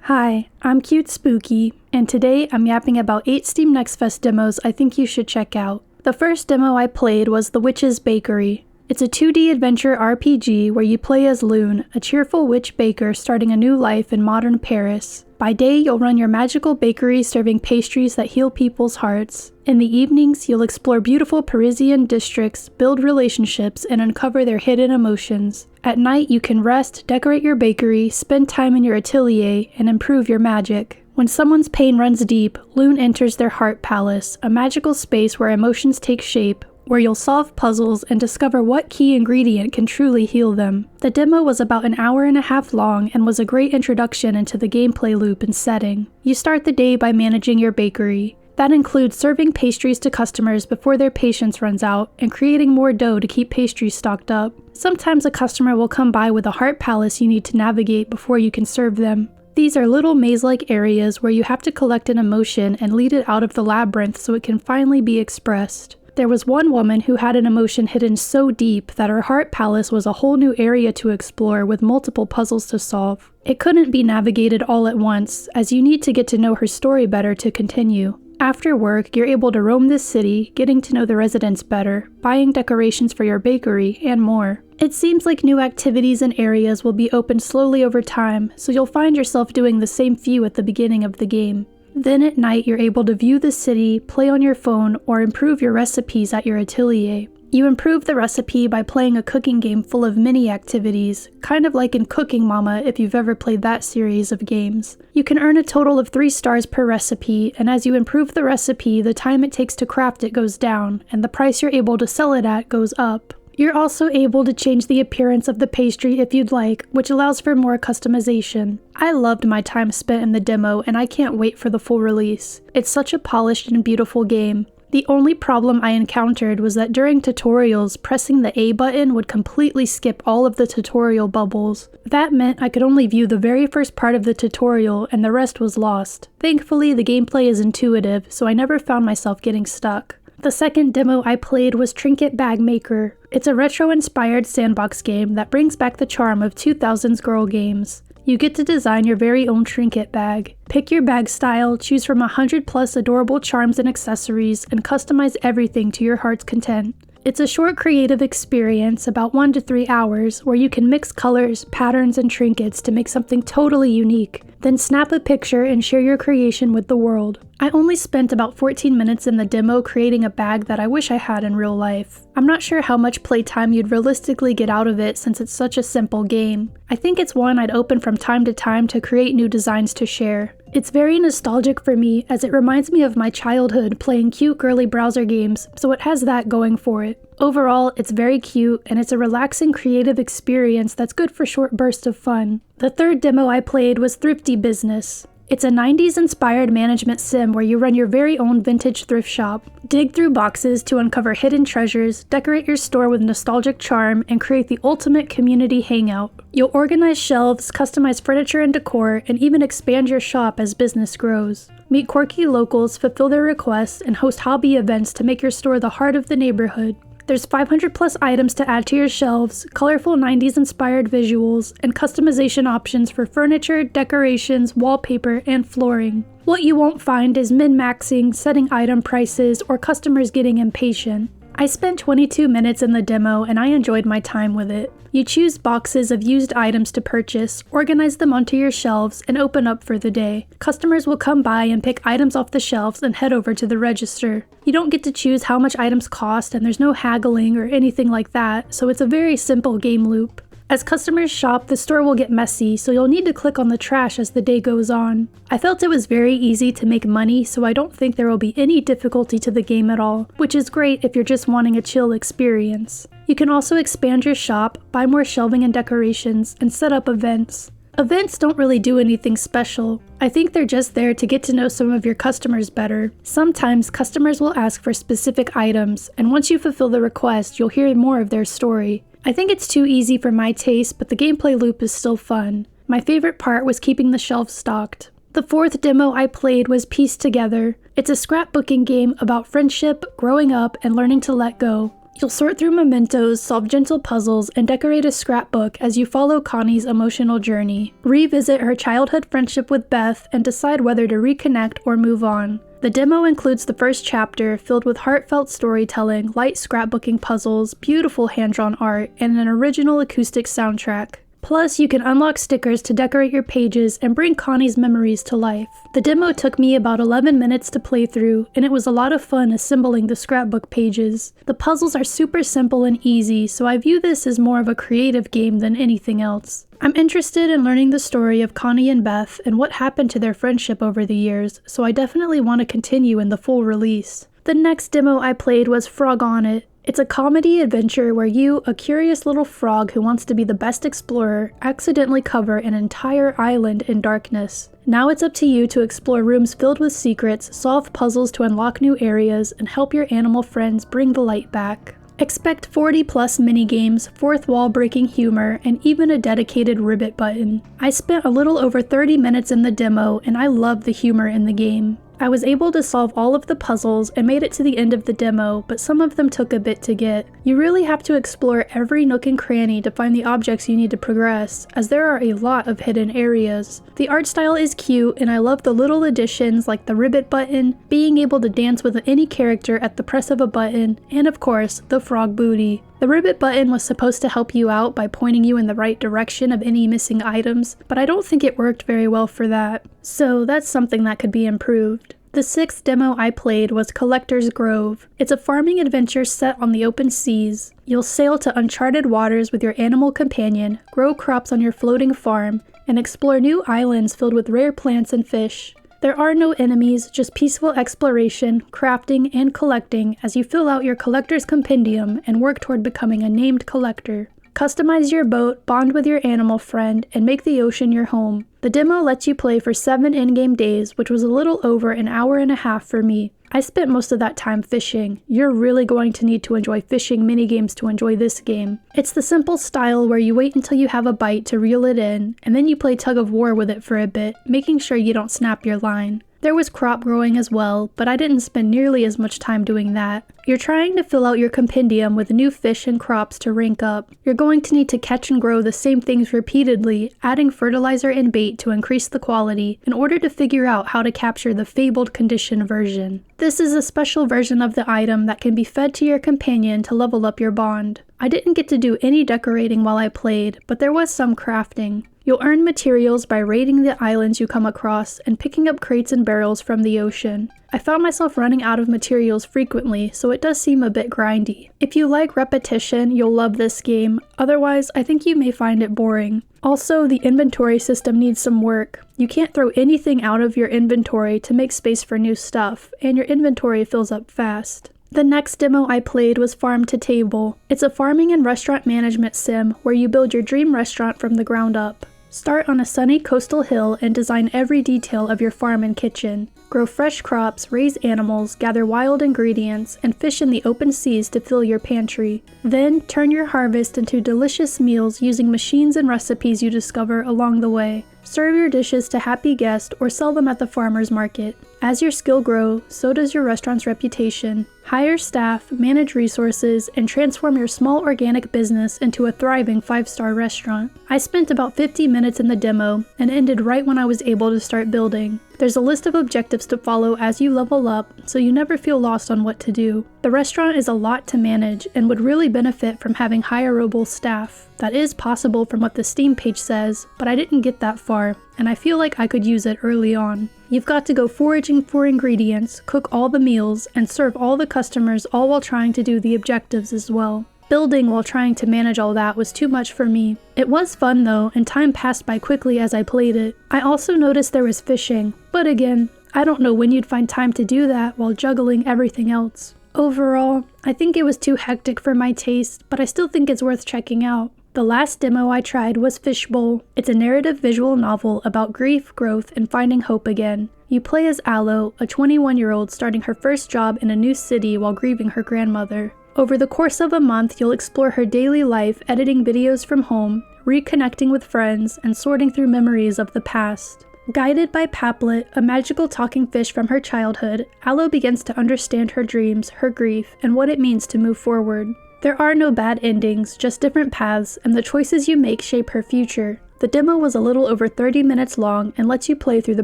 Hi, I'm Cute Spooky, and today I'm yapping about 8 Steam Next Fest demos I think you should check out. The first demo I played was The Witch's Bakery. It's a 2D adventure RPG where you play as Lune, a cheerful witch baker starting a new life in modern Paris. By day, you'll run your magical bakery serving pastries that heal people's hearts. In the evenings, you'll explore beautiful Parisian districts, build relationships, and uncover their hidden emotions. At night, you can rest, decorate your bakery, spend time in your atelier, and improve your magic. When someone's pain runs deep, Lune enters their heart palace, a magical space where emotions take shape, where you'll solve puzzles and discover what key ingredient can truly heal them. The demo was about an hour and a half long and was a great introduction into the gameplay loop and setting. You start the day by managing your bakery. That includes serving pastries to customers before their patience runs out and creating more dough to keep pastries stocked up. Sometimes a customer will come by with a heart palace you need to navigate before you can serve them. These are little maze-like areas where you have to collect an emotion and lead it out of the labyrinth so it can finally be expressed. There was one woman who had an emotion hidden so deep that her heart palace was a whole new area to explore with multiple puzzles to solve. It couldn't be navigated all at once, as you need to get to know her story better to continue. After work, you're able to roam this city, getting to know the residents better, buying decorations for your bakery, and more. It seems like new activities and areas will be opened slowly over time, so you'll find yourself doing the same few at the beginning of the game. Then at night, you're able to view the city, play on your phone, or improve your recipes at your atelier. You improve the recipe by playing a cooking game full of mini activities, kind of like in Cooking Mama if you've ever played that series of games. You can earn a total of 3 stars per recipe, and as you improve the recipe, the time it takes to craft it goes down, and the price you're able to sell it at goes up. You're also able to change the appearance of the pastry if you'd like, which allows for more customization. I loved my time spent in the demo, and I can't wait for the full release. It's such a polished and beautiful game. The only problem I encountered was that during tutorials, pressing the A button would completely skip all of the tutorial bubbles. That meant I could only view the very first part of the tutorial and the rest was lost. Thankfully, the gameplay is intuitive, so I never found myself getting stuck. The second demo I played was Trinket Bag Maker. It's a retro-inspired sandbox game that brings back the charm of 2000s girl games. You get to design your very own trinket bag. Pick your bag style, choose from 100+ adorable charms and accessories, and customize everything to your heart's content. It's a short creative experience, about 1 to 3 hours, where you can mix colors, patterns, and trinkets to make something totally unique. Then snap a picture and share your creation with the world. I only spent about 14 minutes in the demo creating a bag that I wish I had in real life. I'm not sure how much playtime you'd realistically get out of it since it's such a simple game. I think it's one I'd open from time to time to create new designs to share. It's very nostalgic for me as it reminds me of my childhood playing cute girly browser games, so it has that going for it. Overall, it's very cute and it's a relaxing creative experience that's good for short bursts of fun. The third demo I played was Thrifty Business. It's a 90s inspired management sim where you run your very own vintage thrift shop. Dig through boxes to uncover hidden treasures, decorate your store with nostalgic charm, and create the ultimate community hangout. You'll organize shelves, customize furniture and decor, and even expand your shop as business grows. Meet quirky locals, fulfill their requests, and host hobby events to make your store the heart of the neighborhood. There's 500+ items to add to your shelves, colorful 90s inspired visuals, and customization options for furniture, decorations, wallpaper, and flooring. What you won't find is min-maxing, setting item prices, or customers getting impatient. I spent 22 minutes in the demo and I enjoyed my time with it. You choose boxes of used items to purchase, organize them onto your shelves, and open up for the day. Customers will come by and pick items off the shelves and head over to the register. You don't get to choose how much items cost and there's no haggling or anything like that, so it's a very simple game loop. As customers shop, the store will get messy, so you'll need to click on the trash as the day goes on. I felt it was very easy to make money, so I don't think there will be any difficulty to the game at all, which is great if you're just wanting a chill experience. You can also expand your shop, buy more shelving and decorations, and set up events. Events don't really do anything special. I think they're just there to get to know some of your customers better. Sometimes customers will ask for specific items, and once you fulfill the request, you'll hear more of their story. I think it's too easy for my taste, but the gameplay loop is still fun. My favorite part was keeping the shelves stocked. The fourth demo I played was Piece Together. It's a scrapbooking game about friendship, growing up, and learning to let go. You'll sort through mementos, solve gentle puzzles, and decorate a scrapbook as you follow Connie's emotional journey. Revisit her childhood friendship with Beth and decide whether to reconnect or move on. The demo includes the first chapter, filled with heartfelt storytelling, light scrapbooking puzzles, beautiful hand-drawn art, and an original acoustic soundtrack. Plus, you can unlock stickers to decorate your pages and bring Connie's memories to life. The demo took me about 11 minutes to play through, and it was a lot of fun assembling the scrapbook pages. The puzzles are super simple and easy, so I view this as more of a creative game than anything else. I'm interested in learning the story of Connie and Beth and what happened to their friendship over the years, so I definitely want to continue in the full release. The next demo I played was Frog on It. It's a comedy adventure where you, a curious little frog who wants to be the best explorer, accidentally cover an entire island in darkness. Now it's up to you to explore rooms filled with secrets, solve puzzles to unlock new areas, and help your animal friends bring the light back. Expect 40+ minigames, fourth wall breaking humor, and even a dedicated ribbit button. I spent a little over 30 minutes in the demo, and I love the humor in the game. I was able to solve all of the puzzles and made it to the end of the demo, but some of them took a bit to get. You really have to explore every nook and cranny to find the objects you need to progress, as there are a lot of hidden areas. The art style is cute, and I love the little additions like the ribbit button, being able to dance with any character at the press of a button, and of course, the frog booty. The ribbit button was supposed to help you out by pointing you in the right direction of any missing items, but I don't think it worked very well for that. So that's something that could be improved. The sixth demo I played was Collector's Grove. It's a farming adventure set on the open seas. You'll sail to uncharted waters with your animal companion, grow crops on your floating farm, and explore new islands filled with rare plants and fish. There are no enemies, just peaceful exploration, crafting, and collecting as you fill out your collector's compendium and work toward becoming a named collector. Customize your boat, bond with your animal friend, and make the ocean your home. The demo lets you play for 7 in-game days, which was a little over an hour and a half for me. I spent most of that time fishing. You're really going to need to enjoy fishing minigames to enjoy this game. It's the simple style where you wait until you have a bite to reel it in, and then you play tug of war with it for a bit, making sure you don't snap your line. There was crop growing as well, but I didn't spend nearly as much time doing that. You're trying to fill out your compendium with new fish and crops to rank up. You're going to need to catch and grow the same things repeatedly, adding fertilizer and bait to increase the quality, in order to figure out how to capture the fabled condition version. This is a special version of the item that can be fed to your companion to level up your bond. I didn't get to do any decorating while I played, but there was some crafting. You'll earn materials by raiding the islands you come across and picking up crates and barrels from the ocean. I found myself running out of materials frequently, so it does seem a bit grindy. If you like repetition, you'll love this game. Otherwise, I think you may find it boring. Also, the inventory system needs some work. You can't throw anything out of your inventory to make space for new stuff, and your inventory fills up fast. The next demo I played was Farm to Table. It's a farming and restaurant management sim where you build your dream restaurant from the ground up. Start on a sunny coastal hill and design every detail of your farm and kitchen. Grow fresh crops, raise animals, gather wild ingredients, and fish in the open seas to fill your pantry. Then, turn your harvest into delicious meals using machines and recipes you discover along the way. Serve your dishes to happy guests or sell them at the farmer's market. As your skill grows, so does your restaurant's reputation. Hire staff, manage resources, and transform your small organic business into a thriving 5-star restaurant. I spent about 50 minutes in the demo and ended right when I was able to start building. There's a list of objectives to follow as you level up, so you never feel lost on what to do. The restaurant is a lot to manage and would really benefit from having hireable staff. That is possible from what the Steam page says, but I didn't get that far, and I feel like I could use it early on. You've got to go foraging for ingredients, cook all the meals, and serve all the customers, all while trying to do the objectives as well. Building while trying to manage all that was too much for me. It was fun though, and time passed by quickly as I played it. I also noticed there was fishing, but again, I don't know when you'd find time to do that while juggling everything else. Overall, I think it was too hectic for my taste, but I still think it's worth checking out. The last demo I tried was Fishbowl. It's a narrative visual novel about grief, growth, and finding hope again. You play as Aloe, a 21-year-old starting her first job in a new city while grieving her grandmother. Over the course of a month, you'll explore her daily life, editing videos from home, reconnecting with friends, and sorting through memories of the past. Guided by Paplet, a magical talking fish from her childhood, Aloe begins to understand her dreams, her grief, and what it means to move forward. There are no bad endings, just different paths, and the choices you make shape her future. The demo was a little over 30 minutes long and lets you play through the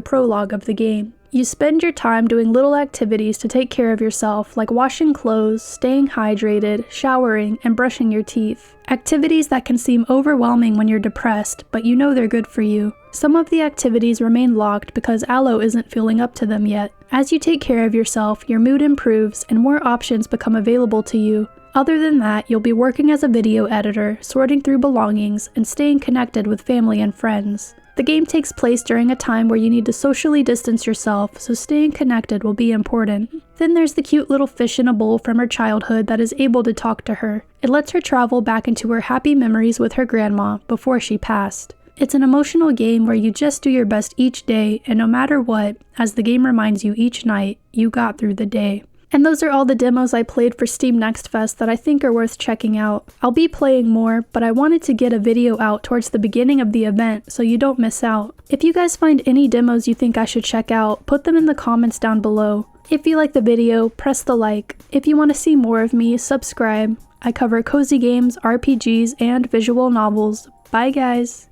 prologue of the game. You spend your time doing little activities to take care of yourself, like washing clothes, staying hydrated, showering, and brushing your teeth. Activities that can seem overwhelming when you're depressed, but you know they're good for you. Some of the activities remain locked because Aloe isn't feeling up to them yet. As you take care of yourself, your mood improves and more options become available to you. Other than that, you'll be working as a video editor, sorting through belongings, and staying connected with family and friends. The game takes place during a time where you need to socially distance yourself, so staying connected will be important. Then there's the cute little fish in a bowl from her childhood that is able to talk to her. It lets her travel back into her happy memories with her grandma before she passed. It's an emotional game where you just do your best each day, and no matter what, as the game reminds you each night, you got through the day. And those are all the demos I played for Steam Next Fest that I think are worth checking out. I'll be playing more, but I wanted to get a video out towards the beginning of the event so you don't miss out. If you guys find any demos you think I should check out, put them in the comments down below. If you like the video, press the like. If you want to see more of me, subscribe. I cover cozy games, RPGs, and visual novels. Bye guys!